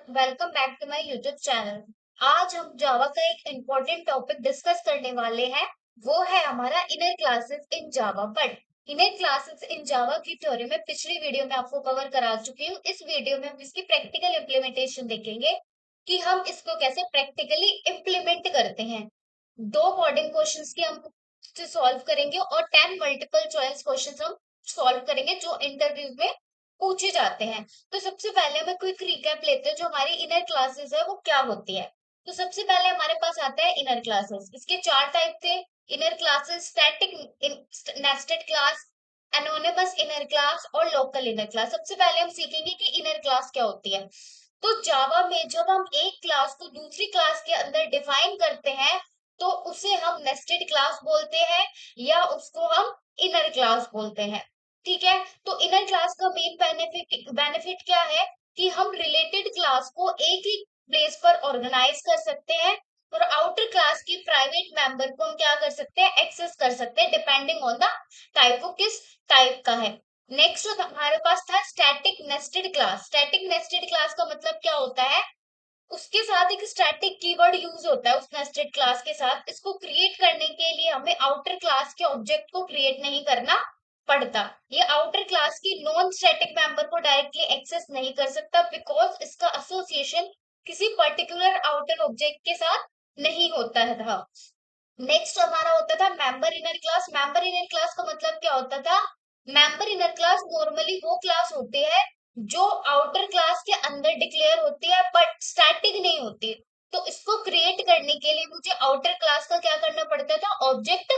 Welcome back to my YouTube channel. आज हम जावा का एक इम्पोर्टेंट टॉपिक डिस्कस करने वाले हैं। वो है हमारा inner classes in Java. But inner classes in Java की थ्योरी में पिछली वीडियो में आपको कवर करा चुकी हूँ। इस वीडियो में हम इसकी प्रैक्टिकल इम्प्लीमेंटेशन देखेंगे कि हम इसको कैसे प्रैक्टिकली इम्प्लीमेंट करते हैं। दो कोडिंग क्वेश्चंस की हम सॉल्व करेंगे और 10 मल्टीपल चॉइस क्वेश्चंस हम सॉल्व करेंगे जो इंटरव्यू में पूछे जाते हैं। तो सबसे पहले हमें क्विक रिकैप लेते हैं जो हमारी इनर क्लासेस है वो क्या होती है। तो सबसे पहले हमारे पास आता है इनर क्लासेस। इसके चार टाइप थे। Inner classes, static nested class, anonymous inner class और लोकल इनर क्लास। सबसे पहले हम सीखेंगे कि इनर क्लास क्या होती है। तो जावा में जब हम एक क्लास को दूसरी क्लास के अंदर डिफाइन करते हैं तो उसे हम नेस्टेड क्लास बोलते हैं या उसको हम इनर क्लास बोलते हैं। ठीक है। तो इनर क्लास का मेन बेनिफिट क्या है कि हम रिलेटेड क्लास को एक ही प्लेस पर ऑर्गेनाइज कर सकते हैं और आउटर क्लास की प्राइवेट मेंबर को हम क्या कर सकते हैं, एक्सेस कर सकते हैं डिपेंडिंग ऑन द टाइप। वो किस टाइप का है। नेक्स्ट हमारे पास था static nested class. Static nested class का मतलब क्या होता है, उसके साथ एक स्टैटिक कीवर्ड यूज होता है उस नेस्टेड क्लास के साथ। इसको क्रिएट करने के लिए हमें आउटर क्लास के ऑब्जेक्ट को क्रिएट नहीं करना पड़ता। ये आउटर क्लास की नॉन स्टैटिक मेंबर को डायरेक्टली एक्सेस नहीं कर सकता बिकॉज इसका एसोसिएशन किसी पर्टिकुलर आउटर ऑब्जेक्ट के साथ नहीं होता था। नेक्स्ट हमारा होता था member inner class. Member inner class का मतलब क्या होता था, मेंबर इनर क्लास नॉर्मली वो क्लास होती है जो आउटर क्लास के अंदर डिक्लेयर होती है बट स्टैटिक नहीं होती। तो इसको क्रिएट करने के लिए मुझे आउटर क्लास का क्या करना पड़ता था, ऑब्जेक्ट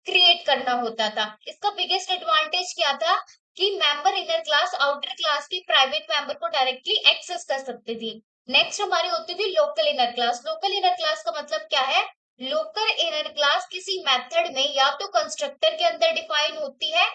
क्रिएट करना होता था। इसका बिगेस्ट एडवांटेज क्या था कि member inner class outer class की प्राइवेट मेंबर को डायरेक्टली एक्सेस कर सकती थी। नेक्स्ट हमारी होती थी local inner class. Local inner class का मतलब क्या है, लोकल इनर क्लास किसी मेथड में या तो कंस्ट्रक्टर के अंदर डिफाइन होती है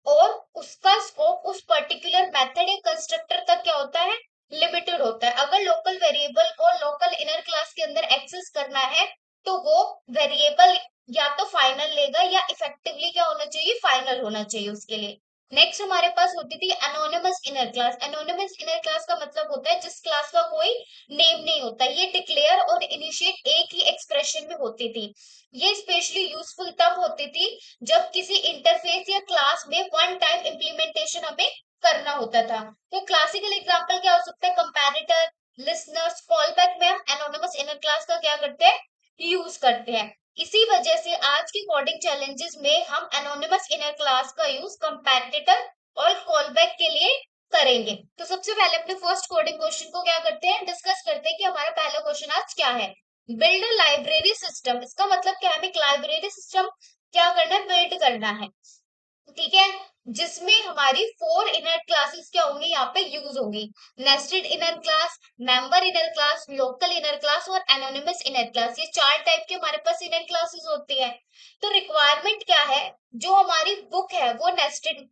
और उसका स्कोप उस पर्टिकुलर मेथड या कंस्ट्रक्टर तक क्या होता है, लिमिटेड होता है। अगर लोकल वेरिएबल को लोकल इनर क्लास के अंदर एक्सेस करना है तो वो वेरिएबल या तो फाइनल लेगा या इफेक्टिवली क्या होना चाहिए, फाइनल होना चाहिए उसके लिए। नेक्स्ट हमारे पास होती थी anonymous inner class. Anonymous inner class का मतलब होता है जिस क्लास का कोई नेम नहीं होता। ये डिक्लेयर और इनिशिएट एक ही एक्सप्रेशन में होती थी। ये स्पेशली यूजफुल तब होती थी जब किसी इंटरफेस या क्लास में वन टाइम इम्प्लीमेंटेशन हमें करना होता था। तो क्लासिकल एग्जांपल क्या हो सकता है, कंपैरेटर, लिसनर्स, कॉलबैक में हम एनोनिमस इनर क्लास का क्या करते हैं, यूज करते हैं। इसी वजह से आज की कोडिंग चैलेंजेस में हम एनोनिमस इनर क्लास का यूज कंपैरेटर और कॉलबैक के लिए करेंगे। तो सबसे पहले अपने फर्स्ट कोडिंग क्वेश्चन को क्या करते हैं, डिस्कस करते हैं कि हमारा पहला क्वेश्चन आज क्या है। Build a library system. इसका मतलब क्या है, हमें एक लाइब्रेरी सिस्टम क्या करना है, बिल्ड करना है। ठीक है। जिसमें हमारी 4 इनर क्लासेस क्या होंगी, यहाँ पे यूज होंगी। Nested inner class, member inner class, local inner class और एनोनिमस इनर क्लास। ये चार टाइप के हमारे पास इनर क्लासेस होती है। तो रिक्वायरमेंट क्या है, जो हमारी बुक है वो नेस्टेड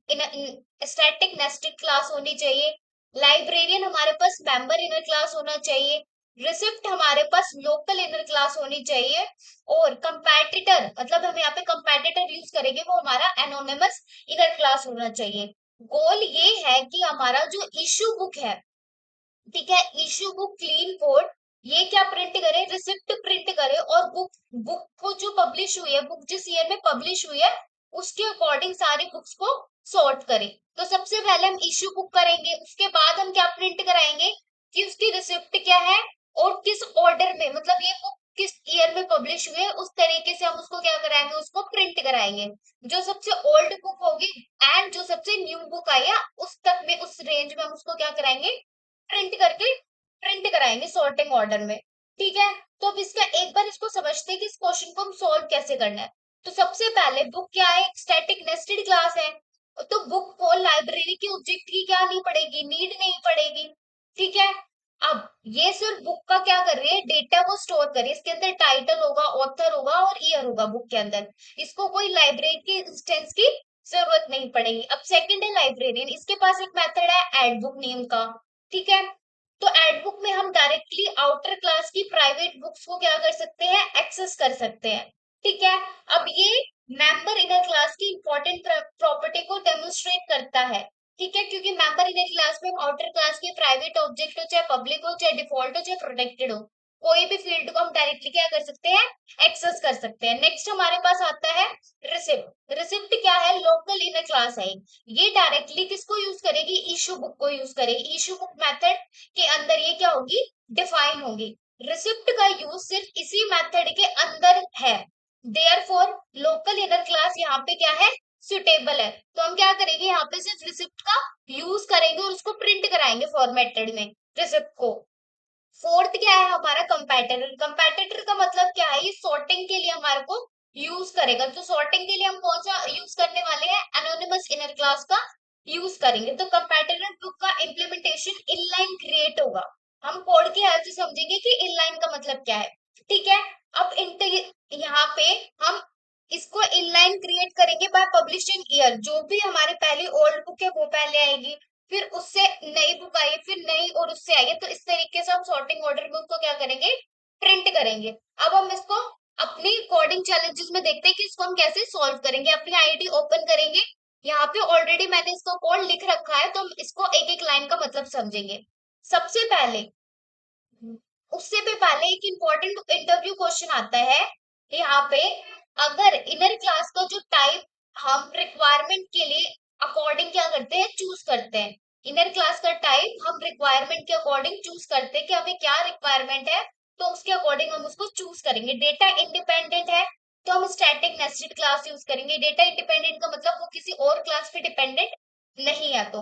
स्टैटिक नेस्टेड क्लास होनी चाहिए। लाइब्रेरियन हमारे पास मेंबर इनर क्लास होना चाहिए। रिसिप्ट हमारे पास लोकल इनर क्लास होनी चाहिए। और कंपैटिटर मतलब हम यहाँ पे कंपैटिटर यूज करेंगे वो हमारा एनोनिमस इनर क्लास होना चाहिए। गोल ये है कि हमारा जो इशू बुक है, ठीक है, इशू बुक क्लीन कोड, ये क्या प्रिंट करे, रिसिप्ट प्रिंट करे और बुक बुक को जो पब्लिश हुई है, बुक जिस ईयर में पब्लिश हुई है उसके अकॉर्डिंग सारी बुक्स को सॉर्ट करे। तो सबसे पहले हम इशू बुक करेंगे, उसके बाद हम क्या प्रिंट कराएंगे कि उसकी रिसिप्ट क्या है और किस ऑर्डर में, मतलब ये बुक किस ईयर में पब्लिश हुई है उस तरीके से हम उसको क्या कराएंगे, उसको प्रिंट कराएंगे। जो सबसे ओल्ड बुक होगी एंड जो सबसे न्यू बुक आई है उस तक में, उस रेंज में हम उसको क्या कराएंगे, प्रिंट करके प्रिंट कराएंगे सॉर्टिंग ऑर्डर में। ठीक है। तो अब इसका एक बार इसको समझते हैं कि इस क्वेश्चन को हम सॉल्व कैसे करना है। तो सबसे पहले बुक क्या है, स्टैटिक नेस्टेड क्लास है। तो बुक को लाइब्रेरी के ऑब्जेक्ट की क्या नहीं पड़ेगी, नीड नहीं पड़ेगी। ठीक है। अब ये सिर्फ बुक का क्या कर रही है, डेटा को स्टोर कर रही है। इसके अंदर टाइटल होगा, ऑथर होगा और ईयर होगा बुक के अंदर। इसको कोई लाइब्रेरी के इंस्टेंस की जरूरत नहीं पड़ेगी। अब सेकंड है लाइब्रेरियन, इसके पास एक मेथड है एड बुक नेम का। ठीक है। तो एड बुक में हम डायरेक्टली आउटर क्लास की प्राइवेट बुक्स को क्या कर सकते हैं, एक्सेस कर सकते हैं। ठीक है। अब ये मेंबर इनर क्लास की इंपॉर्टेंट प्रॉपर्टी को डेमोन्स्ट्रेट करता है। ठीक है, क्योंकि मेंबर इन क्लास में हम आउटर क्लास के प्राइवेट ऑब्जेक्ट हो, चाहे पब्लिक हो, चाहे डिफॉल्ट हो, चाहे प्रोटेक्टेड हो, कोई भी फील्ड को हम डायरेक्टली क्या कर सकते हैं, एक्सेस कर सकते हैं। नेक्स्ट हमारे पास आता है रिसिप्ट। रिसिप्ट क्या है, लोकल इनर क्लास है। ये डायरेक्टली किसको यूज करेगी, इशू बुक को यूज करेगी। इशू बुक मेथड के अंदर ये क्या होगी, डिफाइन होगी। रिसिप्ट का यूज सिर्फ इसी मेथड के अंदर है, देयरफॉर लोकल इनर क्लास यहाँ पे क्या है, सुटेबल है। तो हम क्या करेंगे, यहाँ पे सिर्फ रिसिप्ट का यूज करेंगे और उसको प्रिंट कराएंगे फॉर्मेटेड में, रिसिप्ट को। फोर्थ क्या है हमारा, कंपैटिटर। कंपैटिटर का मतलब क्या है, ये सॉर्टिंग के लिए हमारे को यूज करेगा। तो सॉर्टिंग के लिए हम कौन सा यूज करने वाले हैं, एनोनिमस इनर क्लास का यूज करेंगे। तो कंपैटिटर बुक का इम्प्लीमेंटेशन इनलाइन क्रिएट होगा। हम कोड की हेल्प से समझेंगे कि इनलाइन का मतलब क्या है। ठीक है, अब यहाँ पे हम इसको इनलाइन क्रिएट करेंगे बाय पब्लिशिंग ईयर। जो भी हमारे पहले ओल्ड बुक है वो पहले आएगी, फिर उससे नई बुक आई, फिर नई और उससे आई है। तो इस तरीके से हम सॉर्टिंग ऑर्डर में उसको क्या करेंगे, प्रिंट करेंगे। अब हम इसको अपनी कोडिंग चैलेंजेस में देखते हैं कि इसको हम कैसे सॉल्व करेंगे। अपनी आईडी ओपन करेंगे, यहाँ पे ऑलरेडी मैंने इसको कोड लिख रखा है, तो हम इसको एक एक लाइन का मतलब समझेंगे। सबसे पहले, उससे भी पहले एक इम्पोर्टेंट इंटरव्यू क्वेश्चन आता है यहाँ पे। अगर इनर क्लास का जो टाइप हम रिक्वायरमेंट के लिए अकॉर्डिंग क्या करते हैं, चूज करते हैं। इनर क्लास का टाइप हम रिक्वायरमेंट के अकॉर्डिंग चूज करते हैं कि हमें क्या रिक्वायरमेंट है, तो उसके अकॉर्डिंग हम उसको चूज करेंगे। डेटा इंडिपेंडेंट है तो हम स्टैटिक नेस्टेड क्लास यूज करेंगे। डेटा इंडिपेंडेंट का मतलब वो किसी और क्लास पे डिपेंडेंट नहीं है। तो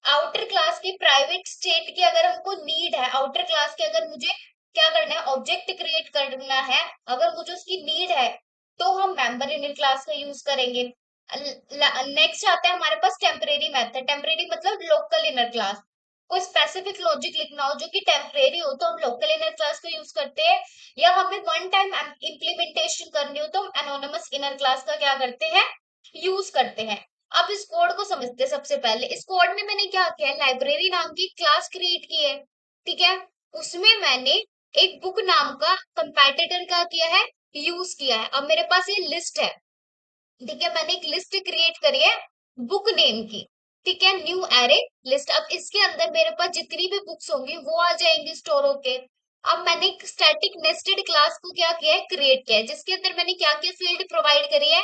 आउटर क्लास की प्राइवेट स्टेट की अगर हमको नीड है, आउटर क्लास के अगर मुझे क्या करना है, ऑब्जेक्ट क्रिएट करना है, अगर मुझे उसकी नीड है, तो हम मेंबर इन क्लास का यूज करेंगे। नेक्स्ट आता है हमारे पास टेम्परेरी मेथड। टेम्परेरी मतलब लोकल इनर क्लास। कोई स्पेसिफिक लॉजिक लिखना हो जो कि टेम्परेरी हो तो हम लोकल इनर क्लास का यूज करते हैं, या हमें वन टाइम इम्प्लीमेंटेशन करनी हो तो हम एनोनिमस इनर क्लास का क्या करते हैं, यूज करते हैं। अब इस कोड को समझते हैं। सबसे पहले इस कोड में मैंने क्या किया है, लाइब्रेरी नाम की क्लास क्रिएट की है। ठीक है, उसमें मैंने एक बुक नाम का कंपैटिटर का किया है, यूज किया है। अब मेरे पास ये लिस्ट है, ठीक है, मैंने एक लिस्ट क्रिएट करी है बुक नेम की। ठीक है, न्यू एरे लिस्ट। अब इसके अंदर मेरे पास जितनी भी बुक्स होंगी वो आ जाएंगी स्टोर होके। अब मैंने एक स्टैटिक नेस्टेड क्लास को क्या किया है, क्रिएट किया है, जिसके अंदर मैंने क्या किया, फील्ड प्रोवाइड करी है,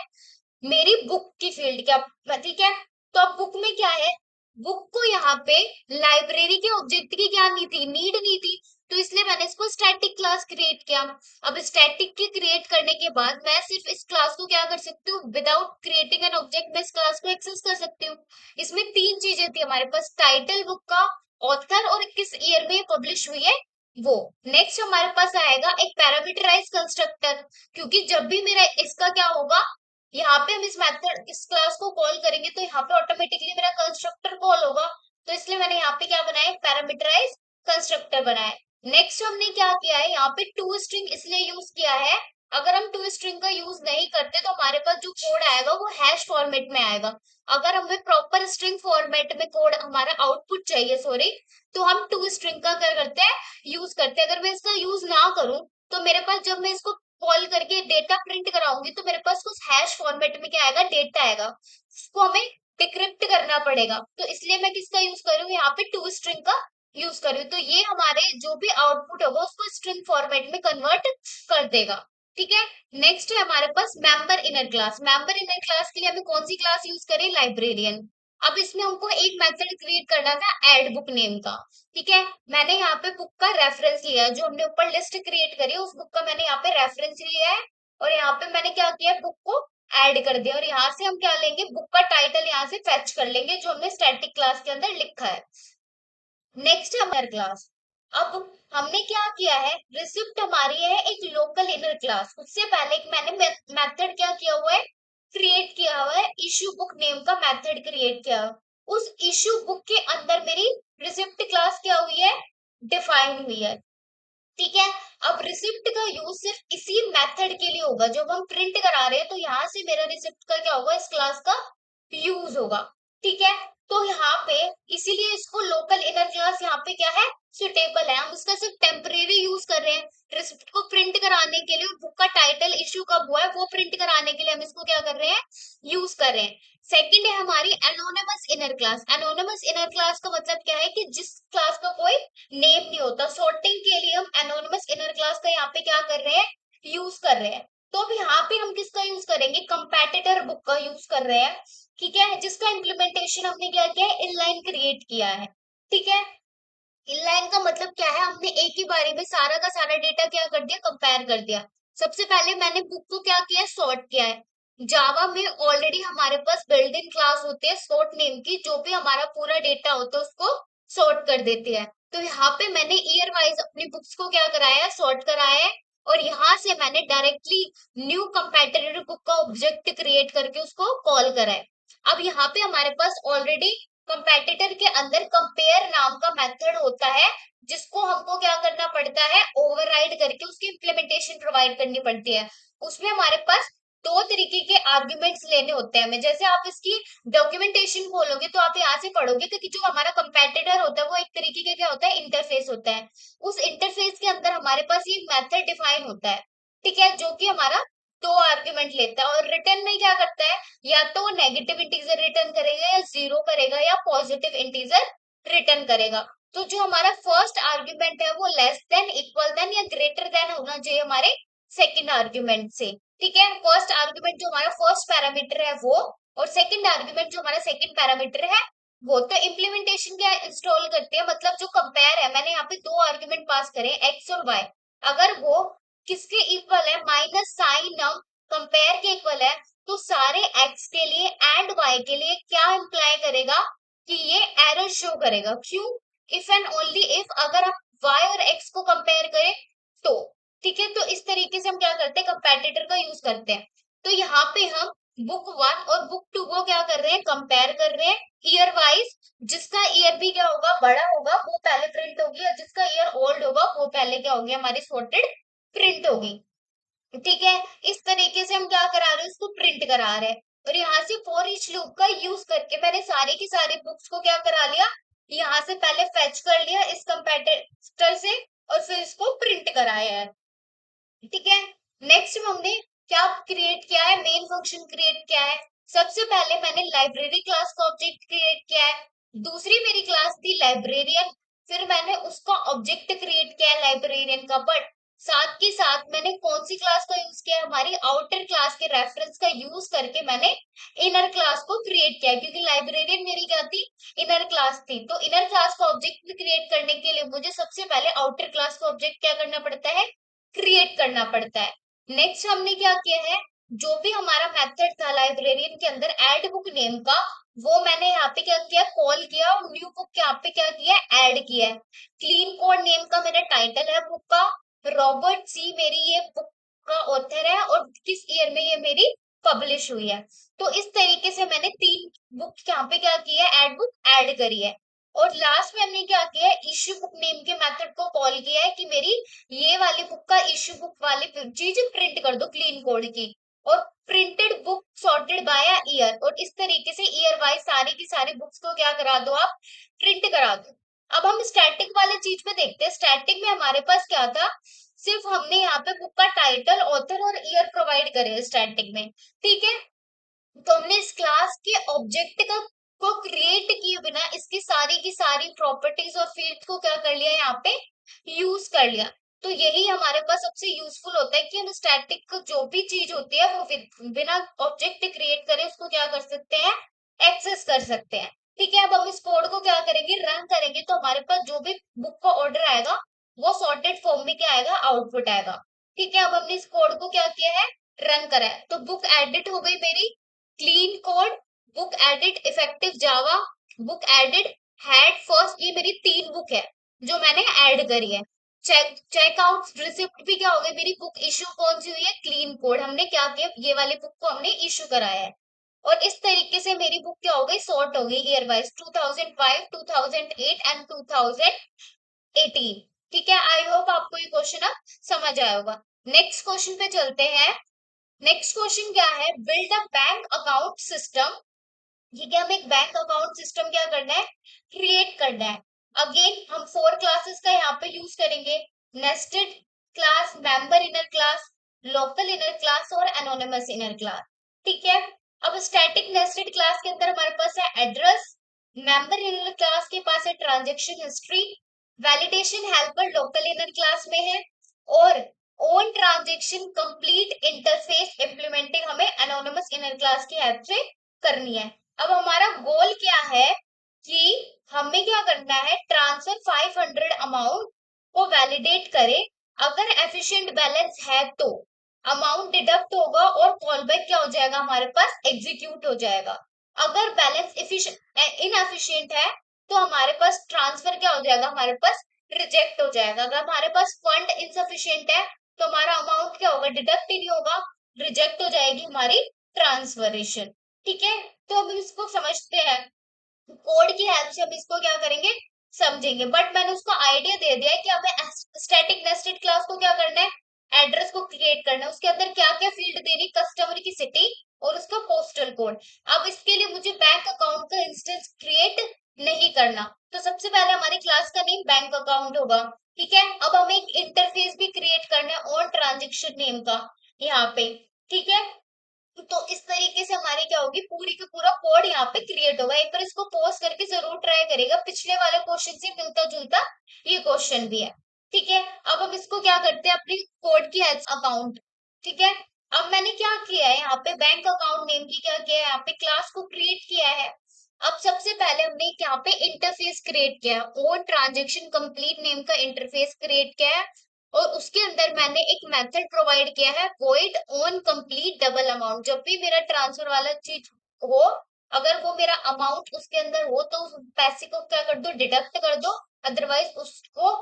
मेरी बुक की फील्ड क्या। ठीक है, तो अब बुक में क्या है, बुक को यहाँ पे लाइब्रेरी के ऑब्जेक्ट की क्या नहीं थी, नीड नहीं थी। तो इसलिए मैंने इसको स्टैटिक क्लास क्रिएट किया। अब स्टैटिक के क्रिएट करने के बाद मैं सिर्फ इस क्लास को क्या कर सकती हूँ, विदाउट क्रिएटिंग एन ऑब्जेक्ट मैं इस क्लास को एक्सेस कर सकती हूँ। इसमें तीन चीजें थी हमारे पास, टाइटल बुक का, ऑथर और किस ईयर में ये पब्लिश हुई है वो। नेक्स्ट हमारे पास आएगा एक पैरामीटराइज कंस्ट्रक्टर, क्योंकि जब भी मेरा इसका क्या होगा, यहाँ पे हम इस मेथड इस क्लास को कॉल करेंगे तो यहाँ पे ऑटोमेटिकली मेरा कंस्ट्रक्टर कॉल होगा। तो इसलिए मैंने यहाँ पे क्या बनाया, पैरामीटराइज कंस्ट्रक्टर बनाया। नेक्स्ट हमने क्या किया है, यहाँ पे टू स्ट्रिंग इसलिए यूज किया है, अगर हम टू स्ट्रिंग का यूज नहीं करते तो हमारे पास जो कोड आएगा वो हैश फॉर्मेट में आएगा। अगर हमें प्रॉपर स्ट्रिंग फॉर्मेट में कोड हमारा आउटपुट चाहिए, सॉरी, तो हम टू स्ट्रिंग का क्या करते हैं, यूज करते हैं। अगर मैं इसका यूज ना करूं तो मेरे पास जब मैं इसको कॉल करके डेटा प्रिंट कराऊंगी तो मेरे पास कुछ हैश फॉर्मेट में क्या आएगा, डेटा आएगा, उसको हमें डिक्रिप्ट करना पड़ेगा। तो इसलिए मैं किसका यूज करूँ, यहाँ पे टू स्ट्रिंग का यूज करूँ। तो ये हमारे जो भी आउटपुट होगा उसको स्ट्रिंग फॉर्मेट में कन्वर्ट कर देगा। ठीक है, नेक्स्ट है हमारे पास member inner class. Member inner class के लिए हमें कौन सी क्लास यूज करें, लाइब्रेरियन। अब इसमें हमको एक मेथड क्रिएट करना था एड बुक नेम का। ठीक है, मैंने यहाँ पे बुक का रेफरेंस लिया है, जो हमने ऊपर लिस्ट क्रिएट करी है उस बुक का मैंने यहाँ पे रेफरेंस लिया है, और यहाँ पे मैंने क्या किया, बुक को ऐड कर दिया। और यहाँ से हम क्या लेंगे, बुक का टाइटल यहाँ से फेच कर लेंगे जो हमने स्टैटिक क्लास के अंदर लिखा है। नेक्स्ट है हमारा क्लास। अब हमने क्या किया है, रिसिप्ट हमारी है एक लोकल इनर क्लास। उससे पहले एक मैंने मेथड क्या किया हुआ है, क्रिएट किया हुआ है, इशू बुक नेम का मेथड क्रिएट किया हुआ है। उस इशू बुक के अंदर मेरी रिसिप्ट क्लास क्या हुई है, डिफाइन हुई है। ठीक है, अब रिसिप्ट का यूज सिर्फ इसी मेथड के लिए होगा जब हम प्रिंट करा रहे हैं, तो यहाँ से मेरा रिसिप्ट का क्या होगा, इस क्लास का यूज होगा। ठीक है, तो यहाँ पे इसीलिए इसको लोकल इनर क्लास यहाँ पे क्या है, सुटेबल है। हम इसका सिर्फ टेम्परेरी यूज कर रहे हैं, रिसिप्ट को प्रिंट कराने के लिए, बुक का टाइटल इश्यू कब हुआ है वो प्रिंट कराने के लिए हम इसको क्या कर रहे हैं, यूज कर रहे हैं। सेकंड है हमारी anonymous inner class. Anonymous inner class का मतलब क्या है कि जिस क्लास का कोई नेम नहीं होता। सॉर्टिंग के लिए हम एनोनिमस इनर क्लास का यहाँ पे क्या कर रहे हैं, यूज कर रहे हैं। तो अब यहाँ पे हम किसका यूज करेंगे, कंपैटिटर बुक का यूज कर रहे हैं। ठीक है, जिसका इम्प्लीमेंटेशन हमने क्या किया है, इनलाइन क्रिएट किया है। ठीक है, इनलाइन का मतलब क्या है, हमने एक ही बारी में सारा का सारा डेटा क्या कर दिया, कंपेयर कर दिया। सबसे पहले मैंने बुक को क्या किया, सॉर्ट किया है। जावा में ऑलरेडी हमारे पास बिल्ट इन क्लास होती है सॉर्ट नेम की, जो भी हमारा पूरा डेटा होता है उसको सॉर्ट कर देती है। तो यहाँ पे मैंने ईयर वाइज अपनी बुक्स को क्या कराया है, सॉर्ट कराया है। और यहाँ से मैंने डायरेक्टली न्यू कंपैटिटर बुक का ऑब्जेक्ट क्रिएट करके उसको कॉल करा है। अब यहाँ पे हमारे पास ऑलरेडी कंपेटिटर के अंदर कंपेयर नाम का मेथड होता है, जिसको हमको क्या करना पड़ता है, ओवरराइड करके उसकी इम्प्लीमेंटेशन प्रोवाइड करनी पड़ती है। उसमें हमारे पास दो तरीके के आर्ग्यूमेंट्स लेने होते हैं हमें। जैसे आप इसकी डॉक्यूमेंटेशन खोलोगे तो आप यहाँ से पढ़ोगे कि जो हमारा कंपेटिटर होता है वो एक तरीके का क्या होता है, इंटरफेस होता है। उस इंटरफेस के अंदर हमारे पास ये मेथड डिफाइन होता है। ठीक है, जो कि हमारा दो आर्ग्यूमेंट लेता है। और रिटर्न में क्या करता है, या तो वो नेगेटिव इंटीजर रिटर्न करेगा, या जीरो करेगा, या पॉजिटिव इंटीजर रिटर्न करेगा। तो जो हमारा फर्स्ट आर्ग्यूमेंट है वो लेस देन, इक्वल देन या ग्रेटर देन होना चाहिए हमारे सेकंड आर्ग्यूमेंट से। ठीक है, फर्स्ट आर्ग्यूमेंट जो हमारा फर्स्ट पैरामीटर है वो, और सेकंड आर्ग्यूमेंट जो हमारा सेकंड पैरामीटर है वो। तो इम्प्लीमेंटेशन क्या इंस्टॉल करते हैं, मतलब जो कंपेयर है, मैंने यहाँ पे दो आर्ग्यूमेंट पास करे, एक्स और वाई। अगर वो किसके इक्वल है, माइनस साइन कंपेयर के इक्वल है, तो सारे x के लिए एंड y के लिए क्या इंप्लाई करेगा कि ये एरर शो करेगा। क्यों, इफ एंड ओनली इफ, अगर आप y और x को कंपेयर करें तो। ठीक है, तो इस तरीके से हम क्या करते हैं, कंपैटिटर का यूज करते हैं। तो यहाँ पे हम बुक वन और बुक टू को क्या कर रहे हैं, कंपेयर कर रहे हैं ईयर वाइज। जिसका ईयर भी क्या होगा, बड़ा होगा, वो पहले प्रिंट होगी, और जिसका ईयर ओल्ड होगा वो पहले क्या होगी, हमारी सॉर्टेड प्रिंट होगी। ठीक है, इस तरीके से हम क्या करा रहे हैं, उसको प्रिंट करा रहे हैं। और यहाँ से फॉर ईच लूप का यूज करके मैंने सारी की सारी बुक्स को क्या करा लिया, यहाँ से पहले फेच कर लिया इस कंपैटिटर से, और फिर इसको प्रिंट कराया है। ठीक है, नेक्स्ट में हमने क्या क्रिएट किया है, मेन फंक्शन क्रिएट किया है। सबसे पहले मैंने लाइब्रेरी क्लास का ऑब्जेक्ट क्रिएट किया है। दूसरी मेरी क्लास थी लाइब्रेरियन, फिर मैंने उसका ऑब्जेक्ट क्रिएट किया है लाइब्रेरियन का। बट साथ के साथ मैंने कौन सी क्लास का यूज किया, हमारी आउटर क्लास के रेफरेंस का यूज करके मैंने इनर क्लास को क्रिएट किया, क्योंकि लाइब्रेरियन मेरी क्या थी, इनर क्लास थी। तो इनर क्लास का ऑब्जेक्ट क्रिएट करने के लिए मुझे सबसे पहले आउटर क्लास का ऑब्जेक्ट क्या करना पड़ता है, क्रिएट करना पड़ता है। नेक्स्ट हमने क्या किया है, जो भी हमारा मेथड था लाइब्रेरियन के अंदर ऐड बुक नेम का, वो मैंने यहाँ पे क्या किया, कॉल किया, और न्यू बुक यहाँ पे क्या किया, ऐड किया है। क्लीन कोड नेम का मेरा टाइटल है बुक का, रॉबर्ट सी मेरी ये बुक का ऑथर है, और किस ईयर में ये मेरी पब्लिश हुई है। तो इस तरीके से मैंने तीन बुक यहाँ पे क्या किया है, ऐड बुक ऐड करी है। और लास्ट में हमने क्या किया है, इश्यू बुक नेम के मेथड को कॉल किया है कि मेरी ये वाली बुक का इश्यू बुक वाली चीज प्रिंट कर दो क्लीन कोड की। और printed book sorted by year, और इस तरीके से ईयर वाइज सारी की सारी बुक्स को क्या करा दो, आप प्रिंट करा दो। अब हम स्टैटिक वाले चीज में देखते हैं। स्टैटिक में हमारे पास क्या था, सिर्फ हमने यहाँ पे बुक का टाइटल, ऑथर और ईयर प्रोवाइड करे स्टैटिक में। ठीक है, तो हमने इस क्लास के ऑब्जेक्ट का को क्रिएट किए बिना इसकी सारी की सारी प्रॉपर्टीज और फील्ड को क्या कर लिया, यहाँ पे यूज कर लिया। तो यही हमारे पास सबसे यूजफुल होता है कि हम स्टैटिक जो भी चीज होती है वो बिना ऑब्जेक्ट क्रिएट करे उसको क्या कर सकते हैं, एक्सेस कर सकते हैं। ठीक है, अब हम इस कोड को क्या करेंगे, रन करेंगे, तो हमारे पास जो भी बुक का ऑर्डर आएगा वो सॉर्टेड फॉर्म में क्या आएगा, आउटपुट आएगा। ठीक है, अब हमने इस कोड को क्या किया है, रन करा है, तो बुक एडिट हो गई मेरी। Clean code, book edit, effective Java, book edit, had first, ये मेरी तीन बुक है जो मैंने ऐड करी है। चेकआउट रिसिप्ट भी क्या हो गई मेरी, बुक इशू कौन सी हुई है, क्लीन कोड, हमने क्या किया, ये वाली बुक को हमने इशू कराया है। और इस तरीके से मेरी बुक क्या हो गई, सॉर्ट हो गई ईयर वाइज, 2005, 2008 एंड 2018। ठीक है, आई होप आपको ये क्वेश्चन अब समझ आया होगा। नेक्स्ट क्वेश्चन पे चलते हैं। नेक्स्ट क्वेश्चन क्या है, build a bank account system. ठीक है, हमें एक बैंक अकाउंट सिस्टम क्या करना है, क्रिएट करना है। अगेन हम फोर क्लासेस का यहाँ पे यूज करेंगे, nested class, member inner class, local inner class और एनोनिमस इनर क्लास। ठीक है, अब स्टैटिक नेस्टेड क्लास के अंदर हमारे पास है एड्रेस, मेंबर इनर क्लास के पास है transaction history, validation helper local inner class में है, और own transaction complete interface implementing हमें एनोनिमस इनर क्लास की हेल्प से करनी है। अब हमारा गोल क्या है कि हमें क्या करना है, ट्रांसफर 500 अमाउंट को वैलिडेट करें, अगर एफिशिएंट बैलेंस है तो अमाउंट डिडक्ट होगा और कॉल बैक क्या हो जाएगा, हमारे पास एग्जीक्यूट हो जाएगा। अगर बैलेंस इनएफिशिएंट है तो हमारे पास ट्रांसफर क्या हो जाएगा, हमारे पास रिजेक्ट हो जाएगा। अगर हमारे पास फंड इनसफिशिएंट है तो हमारा अमाउंट क्या होगा, डिडक्ट ही नहीं होगा, रिजेक्ट हो जाएगी हमारी ट्रांसफरेशन। ठीक है, तो अब इसको समझते हैं, कोड की हेल्प से हम इसको क्या करेंगे, समझेंगे। बट मैंने उसको आइडिया दे दिया है कि हमें स्टैटिक नेस्टेड क्लास को क्या करना है, एड्रेस को क्रिएट करना है, उसके अंदर क्या क्या फील्ड देनी, कस्टमर की सिटी और उसका पोस्टल कोड। अब इसके लिए मुझे बैंक अकाउंट का इंस्टेंस क्रिएट नहीं करना, तो सबसे पहले हमारी क्लास का नेम बैंक अकाउंट होगा। ठीक है, अब हमें एक इंटरफेस भी क्रिएट करना है ऑन ट्रांजेक्शन नेम का यहाँ पे। ठीक है, तो इस तरीके से हमारी क्या होगी, पूरी का पूरा कोड यहाँ पे क्रिएट होगा। एक बार इसको पोस्ट करके जरूर ट्राई करेगा, पिछले वाले क्वेश्चन से मिलता जुलता ये क्वेश्चन भी है। ठीक है, अब हम इसको क्या करते हैं, अपनी कोड की हेल्प अकाउंट। ठीक है, अब मैंने क्या किया है, यहाँ पे बैंक अकाउंट नेम की क्या किया है, यहाँ पे क्लास को क्रिएट किया है। अब सबसे पहले हमने यहाँ पे इंटरफेस क्रिएट किया है, ओन ट्रांजेक्शन कंप्लीट नेम का इंटरफेस क्रिएट किया है, और उसके अंदर मैंने एक मेथड प्रोवाइड किया है, void on complete double amount। जब भी मेरा ट्रांसफर वाला चीज हो, अगर वो मेरा अमाउंट उसके अंदर हो तो उस पैसे को क्या कर दो, डिडक्ट कर दो, अदरवाइज उसको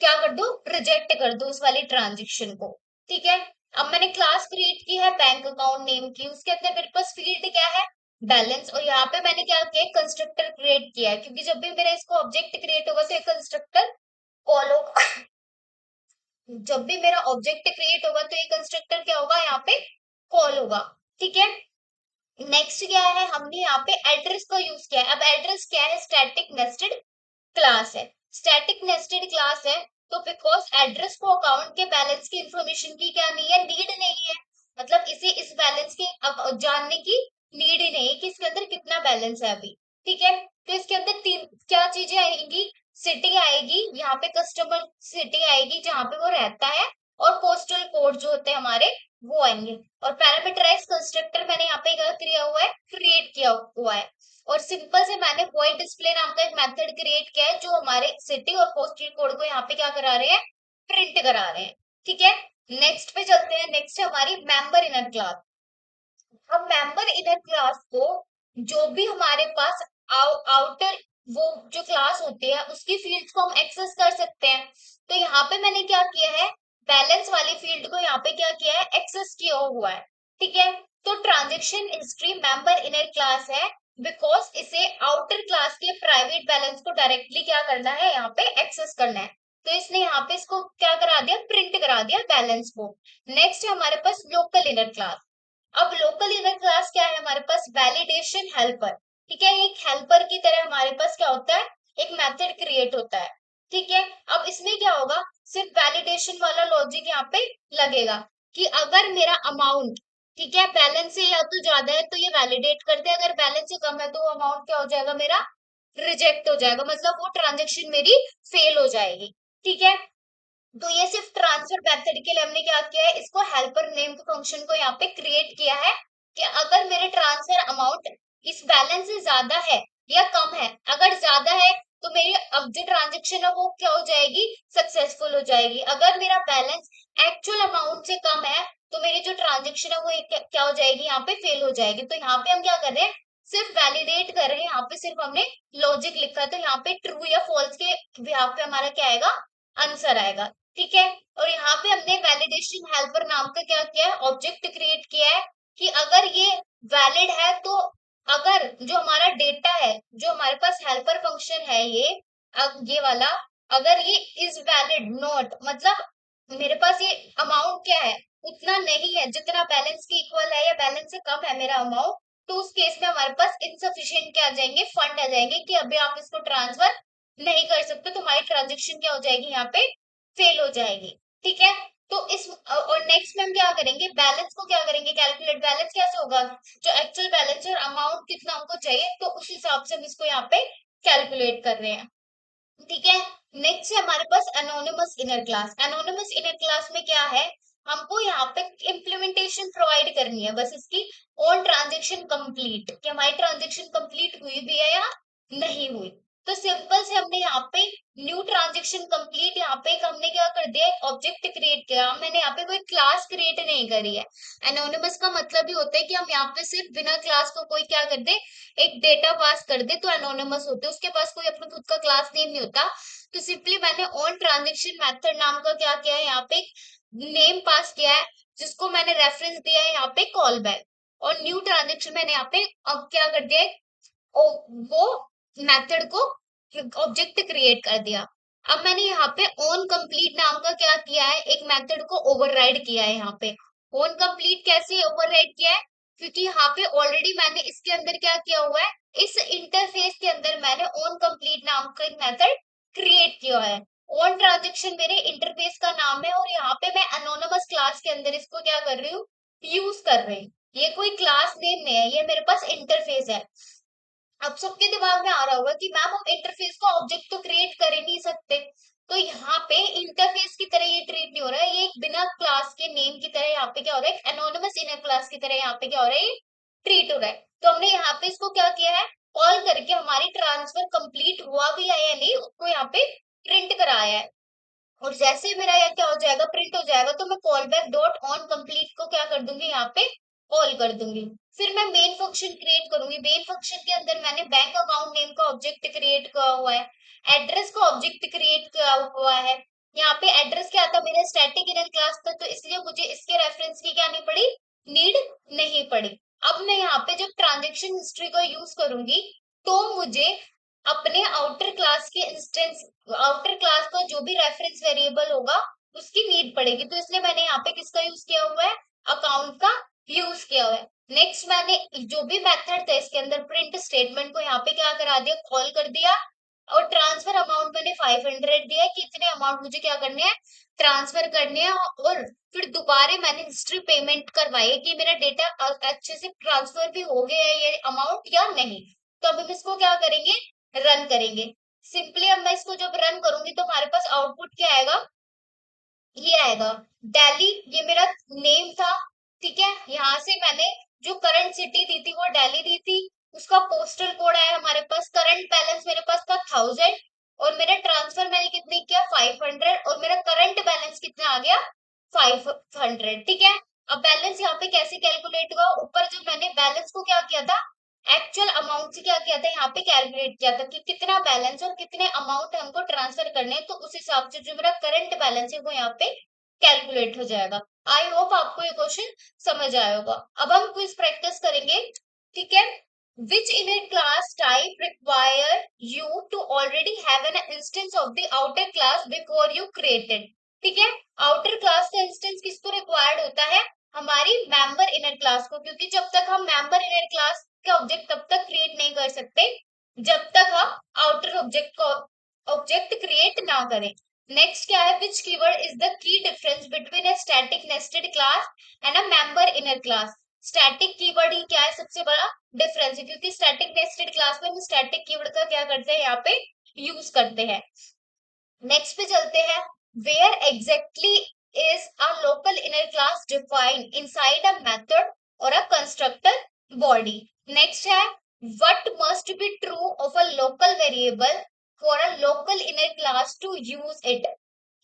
क्या कर दो, रिजेक्ट कर दो उस वाली ट्रांजेक्शन को। ठीक है, अब मैंने क्लास क्रिएट की है बैंक अकाउंट नेम की, उसके अंदर मेरे पास फील्ड क्या है, बैलेंस, और यहाँ पे मैंने क्या किया, कंस्ट्रक्टर क्रिएट किया है, क्योंकि जब भी मेरा इसको ऑब्जेक्ट क्रिएट होगा तो एक कंस्ट्रक्टर कॉल होगा। जब भी मेरा ऑब्जेक्ट क्रिएट होगा तो ये कंस्ट्रक्टर क्या होगा, यहाँ पे कॉल होगा। ठीक है, नेक्स्ट क्या है, हमने यहाँ पे एड्रेस का यूज किया है। अब एड्रेस क्या है, स्टैटिक नेस्टेड क्लास है, स्टैटिक नेस्टेड क्लास है, तो बिकॉज एड्रेस को अकाउंट के बैलेंस की इंफॉर्मेशन की क्या नहीं है, नीड नहीं है, मतलब इसे इस बैलेंस की जानने की नीड ही नहीं है कि इसके अंदर कितना बैलेंस है अभी। ठीक है, तो इसके अंदर तीन क्या चीजें आएंगी, सिटी आएगी, यहाँ पे कस्टमर सिटी आएगी जहाँ पे वो रहता है, और पोस्टल कोड जो होते हैं हमारे वो आएंगे, और पैरामीटराइज कंस्ट्रक्टर मैंने यहाँ पे क्या किया हुआ है, क्रिएट किया हुआ है, और सिंपल से मैंने वॉइड डिस्प्ले नाम का एक मेथड क्रिएट किया है जो हमारे सिटी और पोस्टल कोड को यहाँ पे क्या करा रहे हैं, प्रिंट करा रहे हैं। ठीक है, नेक्स्ट पे चलते हैं, नेक्स्ट है हमारी मेंबर इनर क्लास। अब मेंबर इनर क्लास को जो भी हमारे पास आउटर वो जो क्लास होती है उसकी फील्ड्स को हम एक्सेस कर सकते हैं। तो यहाँ पे मैंने क्या किया है, बैलेंस वाली फील्ड को यहाँ पे क्या किया है, एक्सेस किया हुआ है। ठीक है, तो transaction history member inner class है, बिकॉज इसे आउटर क्लास के प्राइवेट बैलेंस को डायरेक्टली क्या करना है, यहाँ पे एक्सेस करना है, तो इसने यहाँ पे इसको क्या करा दिया, प्रिंट करा दिया बैलेंस को। नेक्स्ट है हमारे पास लोकल इनर क्लास। अब लोकल इनर क्लास क्या है, हमारे पास वैलिडेशन हेल्पर। ठीक है, एक हेल्पर की तरह हमारे पास क्या होता है, एक मेथड क्रिएट होता है। ठीक है, अब इसमें क्या होगा, सिर्फ वैलिडेशन वाला लॉजिक यहाँ पे लगेगा कि अगर मेरा अमाउंट, ठीक है, बैलेंस से या तो ज्यादा है तो ये वैलिडेट कर दे, अगर बैलेंस से कम है तो अमाउंट क्या हो जाएगा, मेरा रिजेक्ट हो जाएगा, मतलब वो ट्रांजेक्शन मेरी फेल हो जाएगी। ठीक है, तो ये सिर्फ ट्रांसफर मेथड के लिए हमने क्या किया है, इसको हेल्पर नेम फंक्शन को यहाँ पे क्रिएट किया है कि अगर मेरे ट्रांसफर अमाउंट इस बैलेंस से ज्यादा है या कम है, अगर ज्यादा है तो मेरी अब जो ट्रांजेक्शन है वो क्या हो जाएगी, सक्सेसफुल हो जाएगी। अगर मेरा बैलेंस एक्चुअल अमाउंट से कम है तो मेरी जो ट्रांजेक्शन है वो क्या हो जाएगी, यहाँ पे फेल हो जाएगी। तो यहाँ पे हम क्या कर रहे हैं, सिर्फ वैलिडेट कर रहे हैं, यहाँ पे सिर्फ हमने लॉजिक लिखा है, तो यहाँ पे ट्रू या फॉल्स के बिहाफ पे हमारा क्या आएगा, आंसर आएगा। ठीक है, और यहाँ पे हमने वैलिडेशन हेल्पर नाम का क्या किया है, ऑब्जेक्ट क्रिएट किया है कि अगर ये वैलिड है तो, अगर जो हमारा डेटा है जो हमारे पास हेल्पर फंक्शन है ये, अब ये वाला, अगर ये इज वैलिड नॉट, मतलब मेरे पास ये अमाउंट क्या है, उतना नहीं है जितना बैलेंस के इक्वल है या बैलेंस से कम है मेरा अमाउंट, तो उस केस में हमारे पास इनसफिशिएंट क्या आ जाएंगे, फंड आ जाएंगे कि अभी आप इसको ट्रांसफर नहीं कर सकते, तो हमारी ट्रांजेक्शन क्या हो जाएगी, यहाँ पे फेल हो जाएगी। ठीक है, तो इस और नेक्स्ट में हम क्या करेंगे, बैलेंस को क्या करेंगे कैलकुलेट। बैलेंस कैसे होगा, जो एक्चुअल बैलेंस और अमाउंट कितना हमको चाहिए, तो उस हिसाब से हम इसको यहाँ पे कैलकुलेट कर रहे हैं। ठीक है, नेक्स्ट है हमारे पास anonymous inner class. Anonymous inner class में क्या है, हमको यहाँ पे इम्प्लीमेंटेशन प्रोवाइड करनी है, बस इसकी ऑन ट्रांजेक्शन कंप्लीट, कि हमारी ट्रांजेक्शन कंप्लीट हुई भी है या नहीं हुई। तो सिंपल से हमने यहाँ पे न्यू ट्रांजेक्शन कंप्लीट, यहाँ पे हमने क्या कर दिया, एक ऑब्जेक्ट क्रिएट किया। मैंने यहाँ पे कोई क्लास क्रिएट नहीं करी है। एनोनिमस का मतलब ही होता है कि हम यहाँ पे सिर्फ बिना क्लास को कोई क्या कर दे, एक डेटा पास कर दे, तो एनोनिमस होते हैं, उसके पास कोई अपना खुद का क्लास नेम नहीं होता। तो सिंपली मैंने ऑन ट्रांजेक्शन मेथड नाम का क्या किया है, यहाँ पे नेम पास किया है, जिसको मैंने रेफरेंस दिया है यहाँ पे कॉल बैक। और न्यू ट्रांजेक्शन मैंने यहाँ पे अब क्या कर दिया है, वो मेथड को ऑब्जेक्ट क्रिएट कर दिया। अब मैंने यहाँ पे ऑन कंप्लीट नाम का क्या किया है, एक मेथड को ओवरराइड किया है। यहाँ पे ऑन कंप्लीट कैसे ओवरराइड किया है, क्योंकि यहाँ पे ऑलरेडी मैंने इसके अंदर क्या किया हुआ है, इस इंटरफेस के अंदर मैंने ऑन कंप्लीट नाम का एक मेथड क्रिएट किया है। ऑन ट्रांजेक्शन मेरे इंटरफेस का नाम है, और यहाँ पे मैं एनोनिमस क्लास के अंदर इसको क्या कर रही हूँ, यूज कर रही हूँ। ये कोई क्लास नेम नहीं है, ये मेरे पास इंटरफेस है। अब सबके दिमाग में आ रहा होगा कि मैम हम इंटरफेस का ऑब्जेक्ट तो क्रिएट कर ही नहीं सकते, तो यहाँ पे इंटरफेस की तरह ये ट्रीट नहीं हो रहा है, ये एक बिना क्लास के नेम की तरह यहाँ पे क्या हो रहा है, एक एनोनिमस इनर क्लास की तरह यहाँ पे क्या हो रहा है, ये ट्रीट हो रहा है। तो हमने यहाँ पे इसको क्या किया है, कॉल करके हमारी ट्रांसफर कंप्लीट हुआ भी है या नहीं उसको यहाँ पे प्रिंट कराया है। और जैसे मेरा यह क्या हो जाएगा, प्रिंट हो जाएगा, तो मैं call back dot on complete को क्या कर दूंगी, यहाँ पे कॉल कर दूंगी। फिर मैं मेन फंक्शन क्रिएट करूंगी। मेन फंक्शन के अंदर मैंने बैंक अकाउंट नेम का ऑब्जेक्ट क्रिएट किया हुआ है, एड्रेस का ऑब्जेक्ट क्रिएट किया हुआ है। यहाँ पे एड्रेस क्या था, मेरा स्टैटिक इनर क्लास था, तो इसलिए मुझे इसके रेफरेंस की क्या नहीं पड़ी, नीड नहीं पड़ी। अब मैं यहाँ पे जब ट्रांजेक्शन हिस्ट्री का यूज करूंगी, तो मुझे अपने आउटर क्लास के इंस्टेंस, आउटर क्लास का जो भी रेफरेंस वेरिएबल होगा उसकी नीड पड़ेगी। तो इसलिए मैंने यहाँ पे किसका यूज किया हुआ है, अकाउंट का यूज किया हुआ है। नेक्स्ट मैंने जो भी मेथड था इसके अंदर प्रिंट स्टेटमेंट को यहाँ पे क्या करा दिया, कॉल कर दिया। और ट्रांसफर अमाउंट मैंने 500 दिया कि इतने अमाउंट मुझे क्या करने हैं, ट्रांसफर करने हैं। और फिर दोबारा मैंने हिस्ट्री पेमेंट करवाई है कि मेरा डेटा अच्छे से ट्रांसफर भी हो गया है ये अमाउंट या नहीं। तो अब हम इसको क्या करेंगे, रन करेंगे। सिंपली अब मैं इसको जब रन करूंगी तो हमारे पास आउटपुट क्या आएगा, ये आएगा दिल्ली, ये मेरा नेम था। ठीक है, यहाँ से मैंने जो करंट सिटी दी थी वो दिल्ली दी थी, उसका पोस्टल कोड आया हमारे पास। करंट बैलेंस मेरे पास था 1000, और मेरा ट्रांसफर मैंने कितने किया 500, और मेरा करंट बैलेंस कितना आ गया 500। ठीक है, अब बैलेंस यहाँ पे कैसे कैलकुलेट हुआ, ऊपर जब मैंने बैलेंस को क्या किया था, एक्चुअल अमाउंट से क्या किया था, यहाँ पे कैलकुलेट किया था कि कितना बैलेंस और कितने अमाउंट हमको ट्रांसफर करने हैं, तो उस हिसाब से जो मेरा करंट बैलेंस है वो यहाँ पे कैलकुलेट हो जाएगा। आई होप आपको ये क्वेश्चन समझ आया होगा। अब हम क्विज प्रैक्टिस करेंगे। ठीक है, which inner class type require you to already have an instance of the outer class before you created। ठीक है, आउटर क्लास का इंस्टेंस किसको रिक्वायर्ड होता है, हमारी मेंबर इनर क्लास को, क्योंकि जब तक हम मेंबर इनर क्लास का ऑब्जेक्ट तब तक क्रिएट नहीं कर सकते जब तक हम आउटर ऑब्जेक्ट को ऑब्जेक्ट क्रिएट ना करें। नेक्स्ट क्या है, which keyword is the key difference between a static nested class and a member inner class. Static keyword ही क्या है सबसे बड़ा डिफरेंस है, क्योंकि स्टैटिक नेस्टेड क्लास में हम स्टैटिक कीवर्ड का क्या करते हैं, यहाँ पे यूज करते हैं। नेक्स्ट पे चलते हैं, where exactly is a local inner class defined inside a method और अ कंस्ट्रक्टर बॉडी। नेक्स्ट है, what must be true of a local variable for a local inner class to use it.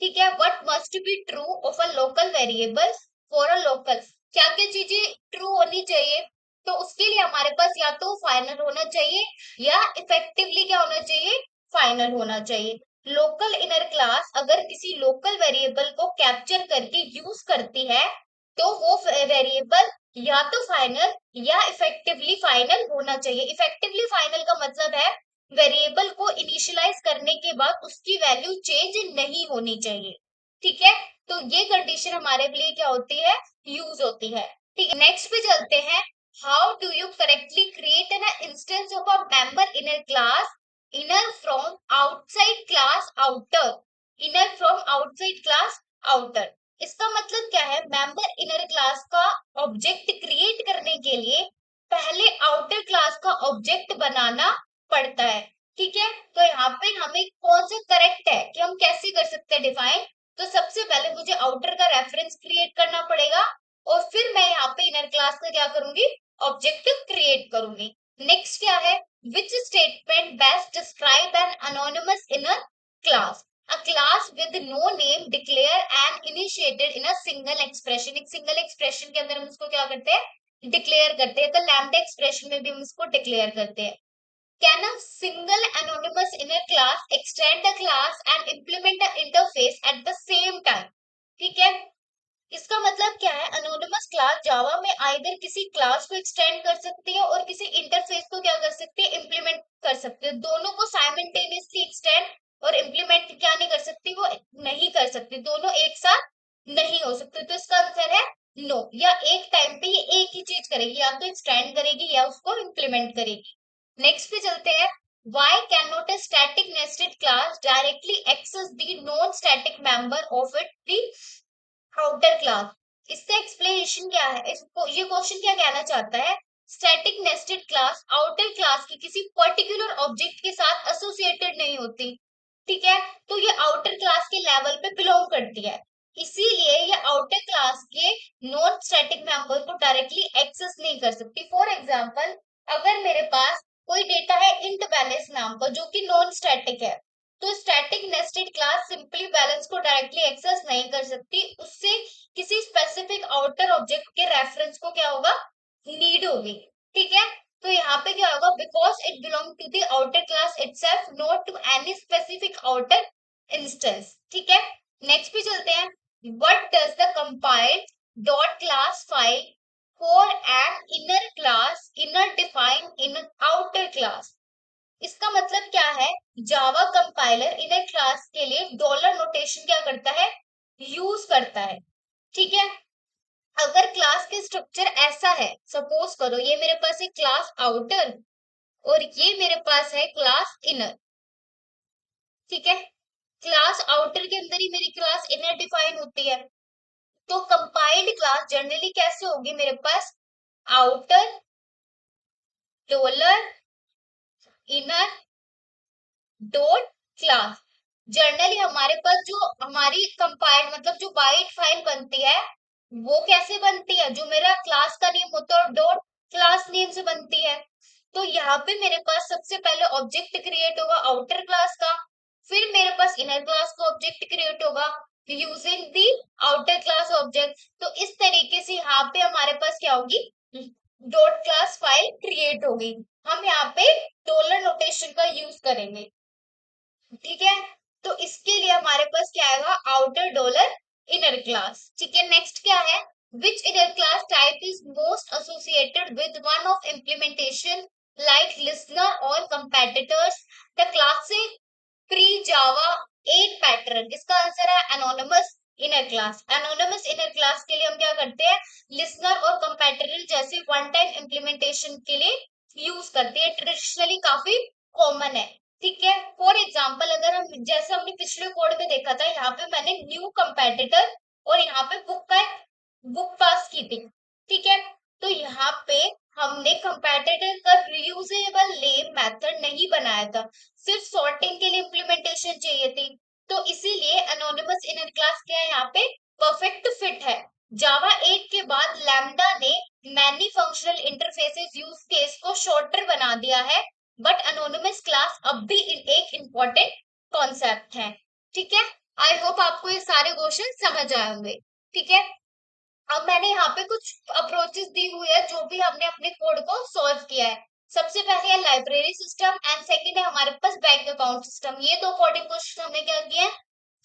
ठीक है, what must be true of a local variable for a local, क्या क्या चीजें true होनी चाहिए, तो उसके लिए हमारे पास या तो फाइनल होना चाहिए या इफेक्टिवली क्या होना चाहिए, फाइनल होना चाहिए। लोकल इनर क्लास अगर किसी लोकल वेरिएबल को कैप्चर करके यूज करती है, तो वो वेरिएबल या तो फाइनल या इफेक्टिवली फाइनल होना चाहिए। इफेक्टिवली फाइनल का मतलब है वेरिएबल को इनिशियलाइज करने के बाद उसकी वैल्यू चेंज नहीं होनी चाहिए। ठीक है, तो ये कंडीशन हमारे लिए क्या होती है, यूज होती है। ठीक है, नेक्स्ट पे चलते हैं, how do you correctly create an instance of a member inner class inner from outside class outer, inner from outside class outer। इसका मतलब क्या है, मेंबर इनर क्लास का ऑब्जेक्ट क्रिएट करने के लिए पहले आउटर क्लास का ऑब्जेक्ट बनाना पड़ता है। ठीक है, तो यहाँ पे हमें कौन सा करेक्ट है कि हम कैसे कर सकते हैं डिफाइन। तो सबसे पहले मुझे आउटर का रेफरेंस क्रिएट करना पड़ेगा और फिर मैं यहाँ पे इनर क्लास का क्या करूंगी, ऑब्जेक्ट क्रिएट करूंगी। नेक्स्ट क्या है, which statement best describe N anonymous inner class. A class with no name declare and initiated in a single expression। एक सिंगल एक्सप्रेशन के अंदर हम उसको क्या करते हैं, डिक्लेयर करते हैं। तो लैम्डा एक्सप्रेशन में भी हम इसको डिक्लेयर करते हैं। Can a single anonymous inner class extend the class and implement the interface at the same time। ठीक है, इसका मतलब क्या है, अनोनिमस क्लास जावा में आइदर किसी क्लास को एक्सटेंड कर सकती है और किसी इंटरफेस को क्या कर सकती है, इम्प्लीमेंट कर सकती है। दोनों को साइमल्टेनियसली एक्सटेंड और इम्प्लीमेंट क्या नहीं कर सकती, वो नहीं कर सकती, दोनों एक साथ नहीं हो सकते। तो इसका आंसर है नो, या एक टाइम पे ये एक ही चीज करेगी, या तो एक्सटेंड करेगी या उसको इम्प्लीमेंट करेगी। नेक्स्ट पे चलते हैं, why cannot a static nested class directly access the non static member of it the outer class. इसका एक्सप्लेनेशन क्या है, इसको ये क्वेश्चन क्या कहना चाहता है, static nested class outer class की किसी पर्टिकुलर ऑब्जेक्ट के साथ एसोसिएटेड नहीं होती। ठीक है, तो ये आउटर क्लास के लेवल पे बिलोंग करती है, इसीलिए ये आउटर क्लास के नॉन स्टैटिक मेंबर को डायरेक्टली एक्सेस नहीं कर सकती। फॉर एग्जांपल, अगर मेरे पास कोई डेटा है इंट बैलेंस नाम का जो कि नॉन स्टैटिक है, तो static nested class simply balance को डायरेक्टली एक्सेस नहीं कर सकती, उससे किसी स्पेसिफिक आउटर ऑब्जेक्ट के रेफरेंस को क्या होगा, नीड होगी। ठीक है, तो यहाँ पे क्या होगा, because it belong to the outer class itself, not to any specific outer instance. ठीक है, नेक्स्ट पे चलते हैं, what does the compiled dot class file for an inner class inner define in outer class. इसका मतलब क्या है, Java compiler inner class के लिए डॉलर नोटेशन क्या करता है, यूज करता है। ठीक है, अगर क्लास के स्ट्रक्चर ऐसा है, सपोज करो ये मेरे पास है क्लास आउटर और ये मेरे पास है क्लास इनर। ठीक है, क्लास आउटर के अंदर ही मेरी क्लास इनर डिफाइन होती है। तो कंपाइल्ड क्लास जनरली कैसे होगी, मेरे पास outer dollar inner dot class. Generally हमारे पास जो हमारी कंपाइल्ड मतलब जो बाइट फाइल बनती है वो कैसे बनती है, जो मेरा क्लास का नेम होता है डॉट क्लास नेम से बनती है। तो यहाँ पे मेरे पास सबसे पहले ऑब्जेक्ट क्रिएट होगा आउटर क्लास का, फिर मेरे पास इनर क्लास का ऑब्जेक्ट क्रिएट होगा using the outer class object. तो इस तरीके से यहाँ पे हमारे पास क्या होगी, डॉट क्लास फाइल क्रिएट होगी। हम यहाँ पे डॉलर नोटेशन का यूज करेंगे। ठीक है, तो इसके लिए हमारे पास क्या आएगा, आउटर डॉलर इनर क्लास। ठीक है, नेक्स्ट क्या है, which inner class type is most associated with one of implementation like listener or comparators the classic pre Java 8 pattern. इसका आंसर है anonymous inner class. Anonymous inner class के लिए हम क्या करते हैं, लिसनर और कंपेटिटर जैसे वन टाइम इम्प्लीमेंटेशन के लिए यूज करते हैं, ट्रेडिशनली काफी कॉमन है। ठीक है, फॉर एग्जाम्पल अगर हम जैसे हमने पिछले कोड में देखा था, यहाँ पे मैंने न्यू कंपेटिटर और यहाँ पे बुक पास की थी। ठीक है, तो यहाँ पे हमने कंपेटिटर का रीयूजेबल नेम मेथड नहीं बनाया था, सिर्फ सॉर्टिंग के लिए इम्प्लीमेंटेशन चाहिए थी। तो इसीलिए एनोनिमस इनर क्लास क्या है, यहाँ पे परफेक्ट फिट है। जावा 8 के बाद लैम्डा ने many functional interfaces use case को शॉर्टर बना दिया है, बट एनोनिमस क्लास अब भी एक इम्पोर्टेंट कॉन्सेप्ट है। ठीक है, आई होप आपको ये सारे क्वेश्चन समझ आए होंगे। ठीक है, अब मैंने यहाँ पे कुछ अप्रोचेस दी हुई है जो भी हमने अपने कोड को सॉल्व किया है। सबसे पहले है लाइब्रेरी सिस्टम एंड सेकंड है हमारे पास बैंक अकाउंट सिस्टम। ये दो कोडिंग क्वेश्चन हमने क्या किया है,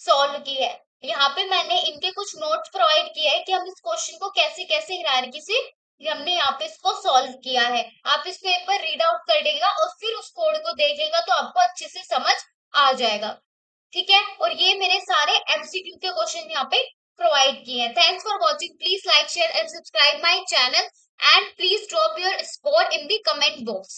सॉल्व की है। यहाँ पे मैंने इनके कुछ नोट्स प्रोवाइड किए हैं कि हम इस क्वेश्चन को कैसे कैसे हायरार्की से हमने यहाँ पे इसको सॉल्व किया है। आप इसको एक बार रीड आउट करिएगा और फिर उस कोड को देखेगा तो आपको अच्छे से समझ आ जाएगा। ठीक है, और ये मेरे सारे एमसीक्यू के क्वेश्चन यहाँ पे प्रोवाइड किए हैं। Thanks for watching, please like share and subscribe my channel and please drop your score in the comment box.